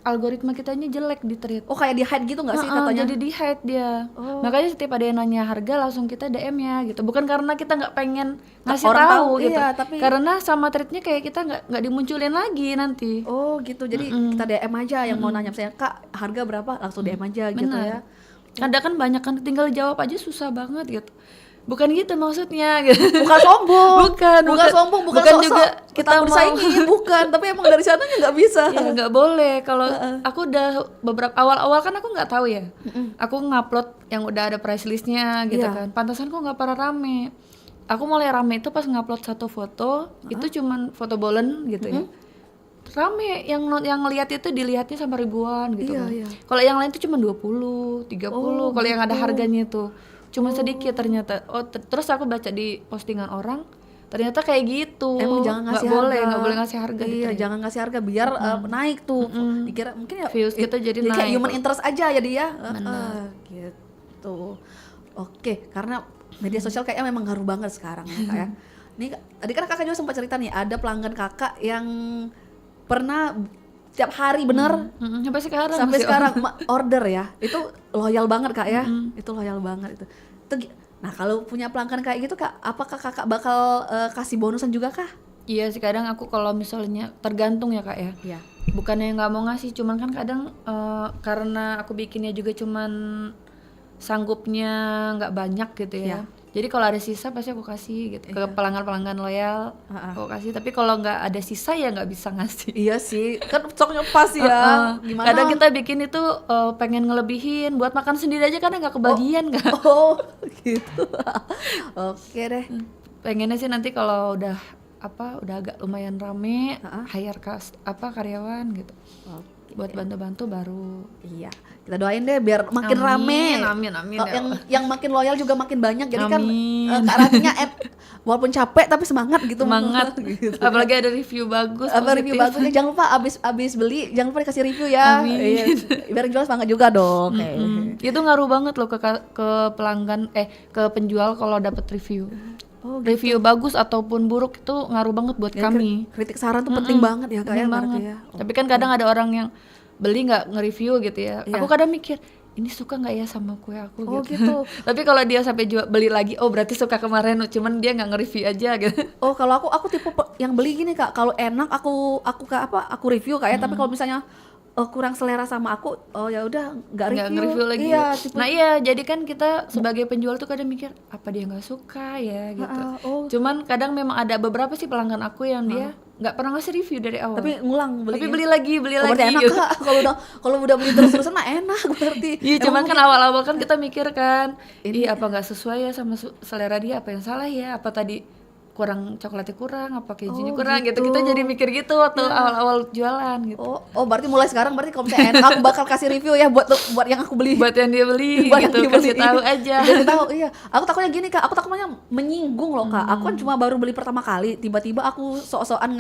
algoritma kitanya jelek di thread. Oh, kayak di hide gitu nggak sih katanya? Jadi di hide dia. Makanya setiap ada yang nanya harga langsung kita DM ya gitu. Bukan karena kita nggak pengen ngasih orang tahu tahu, gitu. iya, tapi- Karena sama threadnya kayak kita nggak dimunculin lagi nanti. Oh gitu, jadi kita DM aja yang mau nanya misalnya Kak harga berapa langsung DM aja gitu ya. Kadang kan banyak kan tinggal jawab aja susah banget gitu. Bukan gitu maksudnya gitu. Bukan sombong, Bukan sombong, bukan sok-sok juga kita kita mau bersaingin, bukan. Tapi emang dari sananya nggak bisa. ya nggak boleh. Kalau aku udah beberapa awal-awal kan aku nggak tahu ya. Aku ngupload yang udah ada price listnya gitu Iya. kan. Pantasan kok nggak pada rame. Aku mulai rame itu pas ngupload satu foto, itu cuman foto bolen gitu ya. Rame yang ngelihat itu dilihatnya sampai ribuan gitu Iya, kan. iya. Kalau yang lain tuh cuma 20, 30. Kalau yang ada harganya itu cuma sedikit ternyata. Terus aku baca di postingan orang, ternyata kayak gitu. Emang jangan ngasih nggak boleh ngasih harga. Iya, gitu. jangan ngasih harga biar naik tuh. Dikira mungkin ya Views kita jadi kayak naik human kok. interest aja ya dia. Gitu. Oke, karena media sosial kayaknya memang ngaruh banget sekarang ya Kak ya. Nih tadi kan kakak juga sempat cerita nih ada pelanggan kakak yang pernah tiap hari bener Sampai sekarang sampai masih sekarang order ya. Itu loyal banget Kak ya. Itu loyal banget itu. Nah, kalau punya pelanggan kayak gitu Kak, apakah Kakak bakal kasih bonusan juga kah? Iya sih, kadang aku kalau misalnya tergantung ya Kak ya. Iya. Bukannya nggak mau ngasih, cuman kan kadang karena aku bikinnya juga cuman sanggupnya nggak banyak gitu ya. Iya. Jadi kalau ada sisa pasti aku kasih gitu ke pelanggan-pelanggan loyal. Aku kasih, tapi kalau nggak ada sisa ya nggak bisa ngasih. Iya sih, kan stoknya pas ya. Gimana? Kadang kita bikin itu pengen ngelebihin buat makan sendiri aja kadang nggak kebagian kan. Oh, gitu. Oke deh. Pengennya sih nanti kalau udah agak lumayan rame, hire karyawan gitu. Buat bantu-bantu baru. Iya, kita doain deh biar makin Amin, rame. amin, amin, Kalau ya yang makin loyal juga makin banyak. Jadi Amin. kan Kak Ratinya walaupun capek tapi semangat gitu. Semangat gitu. Apalagi ada review bagus, Apa review positif. bagusnya, jangan lupa abis beli jangan lupa dikasih review ya. Amin. Iya, biar jual semangat juga dong. Itu ngaruh banget loh ke pelanggan ke penjual kalau dapat review. Oh, Review bagus ataupun buruk itu ngaruh banget buat kami. Kritik saran tuh penting banget ya Kak ya, Penting berarti banget. ya. Tapi kan kadang ada orang yang beli nggak nge-review gitu ya. Iya. Aku kadang mikir, ini suka nggak ya sama kue aku Oh, gitu. gitu. Tapi kalau dia sampai beli lagi, oh berarti suka kemarin, cuman dia nggak nge-review aja gitu. Oh, kalau aku tipe yang beli gini Kak, kalau enak aku review Kak ya, tapi kalau misalnya kurang selera sama aku, oh ya udah nggak Nggak review. nge-review lagi. Iya, tipe Nah iya, jadi kan kita sebagai penjual tuh kadang mikir apa dia nggak suka ya gitu. oh. Cuman kadang memang ada beberapa sih pelanggan aku yang dia nggak pernah ngasih review dari awal. tapi ngulang beli. Tapi beli lagi Oh, berarti enak gitu. Kak. Kalau udah beli terus-terusan mah enak berarti. Iya, Emang cuman kan mungkin- awal-awal kan kita mikir kan, ih apa nggak sesuai ya sama selera dia, apa yang salah ya, apa tadi kurang coklatnya kurang, apa kejunya Oh, kurang gitu. gitu. Kita jadi mikir gitu waktu awal-awal jualan gitu. Oh, berarti mulai sekarang berarti kalau misalnya enak aku bakal kasih review ya buat yang aku beli. Buat yang dia beli Buat yang gitu, dibeli. kasih tahu aja. Kasih tahu, iya. Aku takutnya gini Kak, aku takutnya menyinggung loh Kak. Aku kan cuma baru beli pertama kali, tiba-tiba aku sok-sokan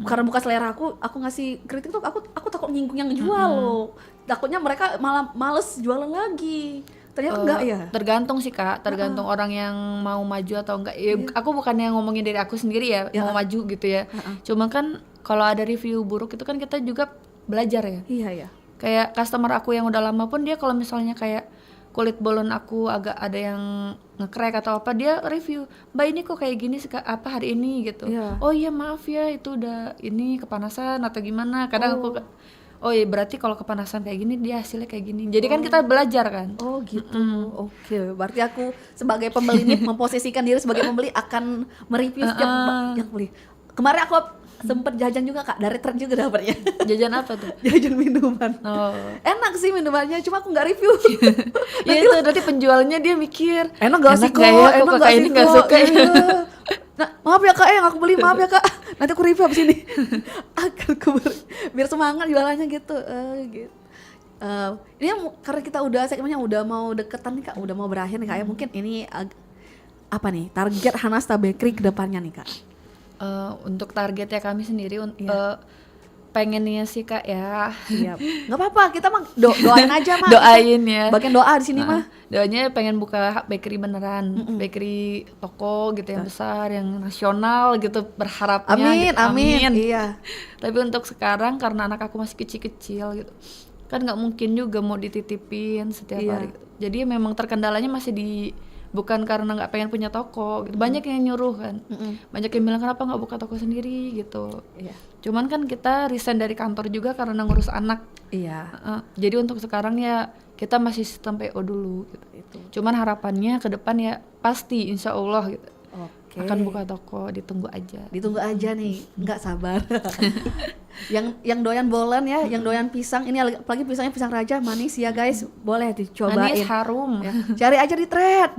karena bukan selera aku ngasih kritik tuh aku takut menyinggung yang jual loh. Takutnya mereka malah males jualan lagi. Ternyata enggak ya. Tergantung sih Kak, tergantung orang yang mau maju atau enggak. Ya, aku bukannya ngomongin dari aku sendiri ya, mau maju gitu ya. Cuma kan kalau ada review buruk itu kan kita juga belajar ya. Iya ya. Kayak customer aku yang udah lama pun dia kalau misalnya kayak kulit bolon aku agak ada yang nge-crack atau apa, dia review, Mbak ini kok kayak gini apa hari ini gitu. Iya. Oh iya maaf ya itu udah ini kepanasan atau gimana. Kadang aku oh iya berarti kalau kepanasan kayak gini dia hasilnya kayak gini. Jadi kan kita belajar kan. Oh gitu. Oke, berarti aku sebagai pembeli ini memposisikan diri sebagai pembeli akan mereview setiap yang beli. Kemarin aku sempet jajan juga Kak, dari tren juga dapatnya. Jajan apa tuh? Jajan minuman. Oh. Enak sih minumannya, cuma aku nggak review. Iya itu nanti penjualnya dia mikir Enak gak sih kok? nggak ya? Kok Enak kakak gak ini sih nggak kok? suka ya? Iya. Nah, maaf ya Kak, yang aku beli maaf ya Kak. Nanti aku review abis ini. Akan aku biar semangat jualannya gitu. Gitu. Ini karena kita udah segmennya udah mau deketan nih Kak, udah mau berakhir nih Kak ya. Mungkin ini apa nih target Hanasta Bakery ke depannya nih Kak? Untuk target ya kami sendiri Iya. pengennya sih Kak ya. Iya. Nggak apa-apa, kita mah doain aja mah. Doain ya. Bagian doa di sini mah. Doanya pengen buka bakery beneran, bakery toko gitu yang besar, yang nasional gitu berharapnya. Amin, gitu. amin. Iya. Tapi untuk sekarang karena anak aku masih kecil-kecil gitu, kan nggak mungkin juga mau dititipin setiap Iya. hari. Jadi memang terkendalanya masih bukan karena nggak pengen punya toko, gitu. Banyak yang nyuruh kan, banyak yang bilang kenapa nggak buka toko sendiri gitu. Iya. Cuman kan kita resign dari kantor juga karena ngurus anak. Iya. Jadi untuk sekarang ya kita masih sistem PO dulu gitu. Itu. Cuman harapannya ke depan ya pasti insya Allah gitu Oke. akan buka toko, ditunggu aja. Ditunggu aja nih, nggak sabar. yang doyan bolen ya, yang doyan pisang, ini apalagi pisangnya pisang raja manis ya guys, boleh dicobain. Manis harum. Ya, cari aja di thread.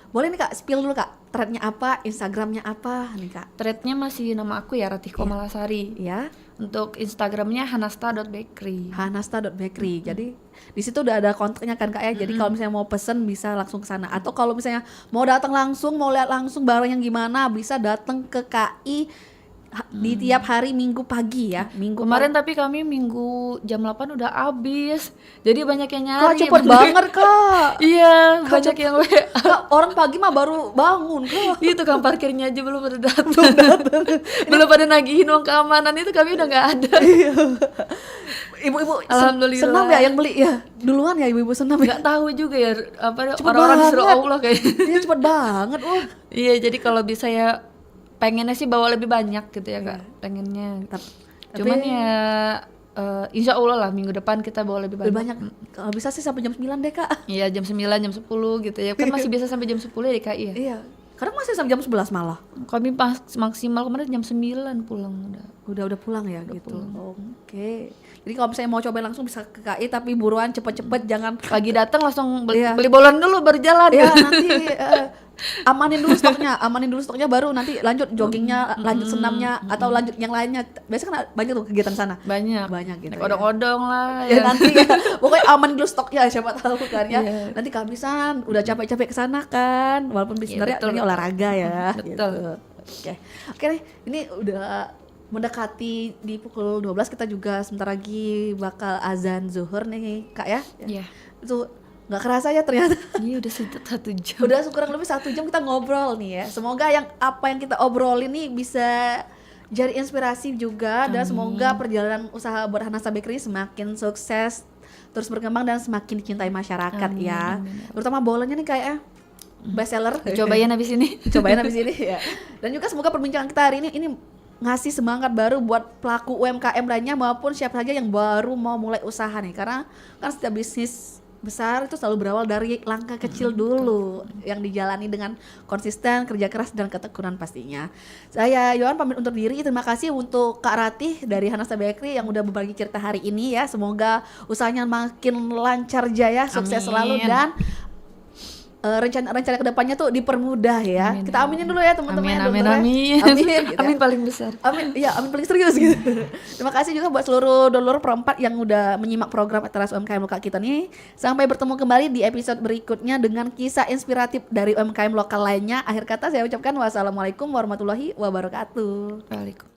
Boleh nih Kak, spill dulu Kak, threadnya apa, Instagramnya apa nih Kak? Threadnya masih nama aku ya, Ratih Komalasari. Ya, Untuk Instagramnya hanasta.bakery. hanasta.bakery. Jadi di situ udah ada kontaknya kan Kak ya. Jadi kalau misalnya mau pesen bisa langsung ke sana. Atau kalau misalnya mau datang langsung, mau lihat langsung barang yang gimana, bisa datang ke KI di tiap hari Minggu pagi ya. Minggu Kemarin tapi kami Minggu jam 8 udah habis. Jadi banyak yang Kak nyari. cepet banget Kak. Iya, banyak yang Kak, orang pagi mah baru bangun Kak. itu kan parkirnya aja belum pada datang. Belum pada nagihin uang keamanan itu kami udah nggak ada. Ibu-ibu Alhamdulillah. senam ya yang beli ya. Duluan ya ibu-ibu senam ya. Nggak tahu juga ya apa Cepet orang-orang disuruh banget. Allah kayak. Iya cepet banget. Wah. Iya, jadi kalau bisa ya pengennya sih bawa lebih banyak gitu ya Kak. Pengennya. Cuman ya insya Allah lah minggu depan kita bawa lebih Lebih banyak. banyak. Kalau bisa sih sampai jam 9 deh Kak. Iya, jam 9, jam 10 gitu ya. Kan masih bisa sampai jam 10 ya di KI ya. Iya. Kadang masih sampai jam 11 malah. Kami pas maksimal kemarin jam 9 pulang udah. Udah pulang ya gitu. Oke. Jadi kalau misalnya mau coba langsung bisa ke KI tapi buruan cepet-cepet jangan Pagi datang langsung beli, Iya. beli bolan dulu berjalan. ya nanti amanin dulu stoknya baru nanti lanjut joggingnya, lanjut senamnya atau lanjut yang lainnya. Biasanya kan banyak tuh kegiatan sana. Banyak Gitu. Naik odong-odong lah Ya ya. nanti ya, pokoknya amanin dulu stoknya siapa tahu kan ya. Iya. Nanti kehabisan, udah capek-capek kesana kan, walaupun sebenarnya betul. ini olahraga ya. Betul. Gitu. Oke nih, ini udah mendekati di pukul 12, kita juga sebentar lagi bakal azan zuhur nih Kak ya. Iya. Itu nggak kerasa ya ternyata. Ini udah 1 jam. Udah kurang lebih 1 jam kita ngobrol nih ya. Semoga apa yang kita obrolin nih bisa jadi inspirasi juga. Dan semoga perjalanan usaha buat Hanasta Bakery semakin sukses, terus berkembang dan semakin dicintai masyarakat ya. Terutama bolennya nih kayak best seller. Cobain habis ini. Cobain habis ini ya. Dan juga semoga perbincangan kita hari ini ngasih semangat baru buat pelaku UMKM lainnya maupun siapa saja yang baru mau mulai usaha nih. Karena kan setiap bisnis besar itu selalu berawal dari langkah kecil dulu yang dijalani dengan konsisten, kerja keras dan ketekunan pastinya. Saya Yohan pamit undur diri. Terima kasih untuk Kak Ratih dari Hanasta Bakery yang udah berbagi cerita hari ini ya. Semoga usahanya makin lancar jaya, sukses selalu dan rencana kedepannya tuh dipermudah ya. Amin, Kita aminin dulu ya teman-teman. Amin, ya, amin, donor ya. amin. Amin, gitu ya. Amin paling besar. Amin, iya amin paling serius gitu. Terima kasih juga buat seluruh donor perempat yang udah menyimak program Teras UMKM Lokal kita nih. Sampai bertemu kembali di episode berikutnya dengan kisah inspiratif dari UMKM lokal lainnya. Akhir kata saya ucapkan wassalamualaikum warahmatullahi wabarakatuh. Waalaikumsalam.